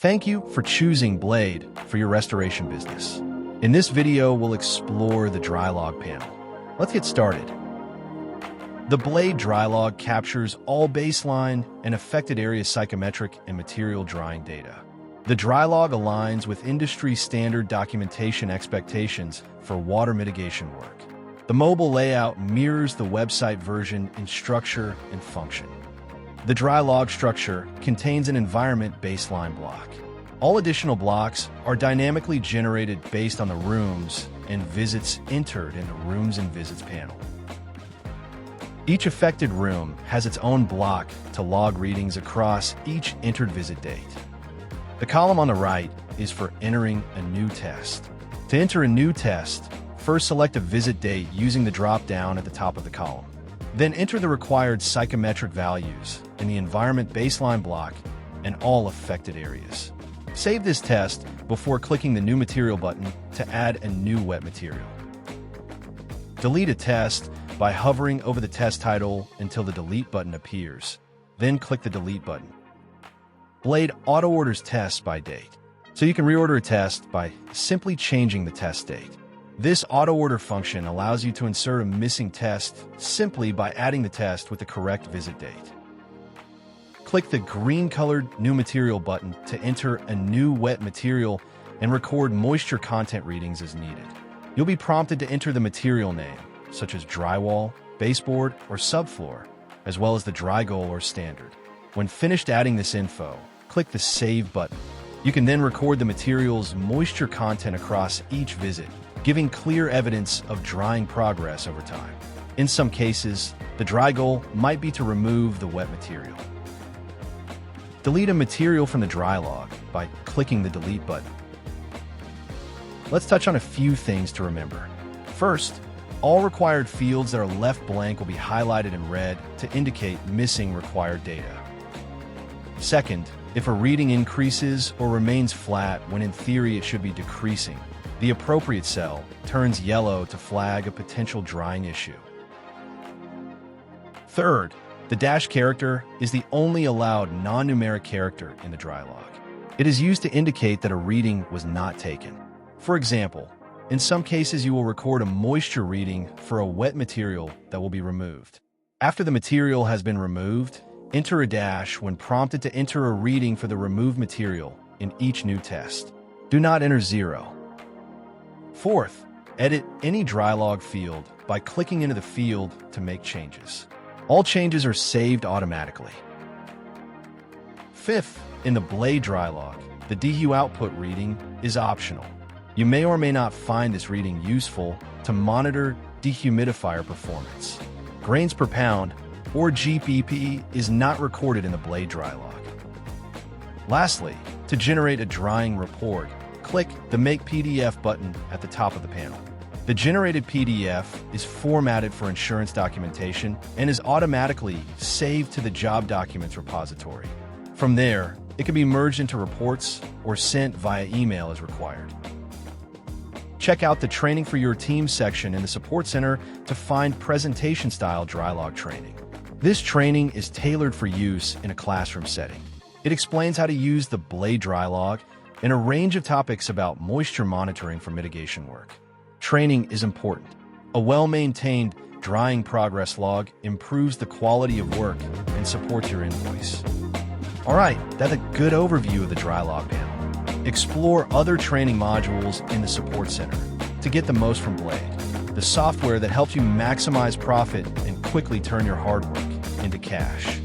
Thank you for choosing Blade for your restoration business. In this video, we'll explore the dry log panel. Let's get started. The Blade dry log captures all baseline and affected area psychometric and material drying data. The dry log aligns with industry standard documentation expectations for water mitigation work. The mobile layout mirrors the website version in structure and function. The dry log structure contains an environment baseline block. All additional blocks are dynamically generated based on the rooms and visits entered in the Rooms and Visits panel. Each affected room has its own block to log readings across each entered visit date. The column on the right is for entering a new test. To enter a new test, first select a visit date using the drop-down at the top of the column. Then enter the required psychometric values in the environment baseline block and all affected areas. Save this test before clicking the New Material button to add a new wet material. Delete a test by hovering over the test title until the Delete button appears. Then click the Delete button. Blade auto-orders tests by date, so you can reorder a test by simply changing the test date. This auto-order function allows you to insert a missing test simply by adding the test with the correct visit date. Click the green-colored New Material button to enter a new wet material and record moisture content readings as needed. You'll be prompted to enter the material name, such as drywall, baseboard, or subfloor, as well as the dry goal or standard. When finished adding this info, click the Save button. You can then record the material's moisture content across each visit, giving clear evidence of drying progress over time. In some cases, the dry goal might be to remove the wet material. Delete a material from the dry log by clicking the Delete button. Let's touch on a few things to remember. First, all required fields that are left blank will be highlighted in red to indicate missing required data. Second, if a reading increases or remains flat when in theory it should be decreasing, the appropriate cell turns yellow to flag a potential drying issue. Third, the dash character is the only allowed non-numeric character in the dry log. It is used to indicate that a reading was not taken. For example, in some cases you will record a moisture reading for a wet material that will be removed. After the material has been removed, enter a dash when prompted to enter a reading for the removed material in each new test. Do not enter 0. Fourth, edit any dry log field by clicking into the field to make changes. All changes are saved automatically. Fifth, in the Blade dry log, the dehu output reading is optional. You may or may not find this reading useful to monitor dehumidifier performance. Grains per pound, or GPP, is not recorded in the Blade dry log. Lastly, to generate a drying report, click the Make PDF button at the top of the panel. The generated PDF is formatted for insurance documentation and is automatically saved to the Job Documents repository. From there, it can be merged into reports or sent via email as required. Check out the Training for Your Team section in the Support Center to find presentation-style dry log training. This training is tailored for use in a classroom setting. It explains how to use the Blade dry log and a range of topics about moisture monitoring for mitigation work. Training is important. A well-maintained drying progress log improves the quality of work and supports your invoice. All right, that's a good overview of the dry log panel. Explore other training modules in the Support Center to get the most from Blade, the software that helps you maximize profit and quickly turn your hard work into cash.